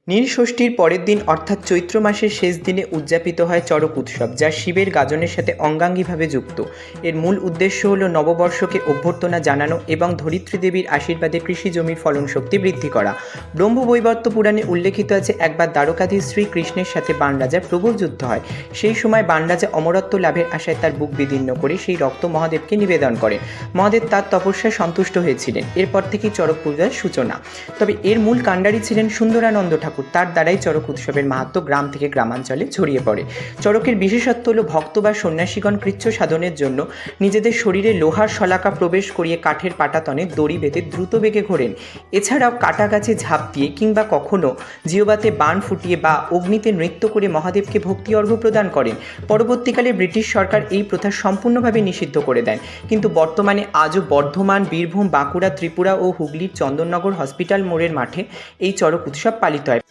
নীলষষ্ঠীর পরের দিন অর্থাৎ চৈত্র মাসের শেষ দিনে উদযাপিত হয় চড়ক উৎসব, যা শিবের গাজনের সাথে অঙ্গাঙ্গিভাবে যুক্ত। এর মূল উদ্দেশ্য হল নববর্ষকে অভ্যর্থনা জানানো এবং ধরিত্রী দেবীর আশীর্বাদে কৃষি জমির ফলন শক্তি বৃদ্ধি করা। ব্রহ্মবৈবর্ত পুরাণে উল্লেখিত আছে, একবার দ্বারকাধীশ শ্রীকৃষ্ণের সাথে বাণরাজার প্রবল যুদ্ধ হয়। সেই সময় বাণরাজা অমরত্ব লাভের আশায় তার বুক বিদীর্ণ করে সেই রক্ত মহাদেবকে নিবেদন করেন। মহাদেব তার তপস্যায় সন্তুষ্ট হয়েছিলেন। এরপর থেকেই চড়ক পূজার সূচনা। তবে এর মূল কাণ্ডারি ছিলেন সুন্দরানন্দ ঠাকুর। তার দ্বারাই চড়ক উৎসবের মাহাত্ম্য গ্রাম থেকে গ্রামাঞ্চলে ছড়িয়ে পড়ে। চড়কের বিশেষত্ব হল ভক্ত বা সন্ন্যাসীগণ কৃচ্ছ সাধনের জন্য নিজেদের শরীরে লোহার শলাকা প্রবেশ করিয়ে কাঠের পাটাতনে দড়ি বেঁধে দ্রুত বেগে ঘোরেন। এছাড়াও কাটা গাছে ঝাঁপ দিয়ে কিংবা কখনো জিওবাতে বাণ ফুটিয়ে বা অগ্নিতে নৃত্য করে মহাদেবকে ভক্তি অর্ঘ্য প্রদান করেন। পরবর্তীকালে ব্রিটিশ সরকার এই প্রথা সম্পূর্ণভাবে নিষিদ্ধ করে দেন, কিন্তু বর্তমানে আজও বর্ধমান, বীরভূম, বাঁকুড়া, ত্রিপুরা ও হুগলির চন্দননগর হসপিটাল মোড়ের মাঠে এই চড়ক উৎসব পালিত হয়।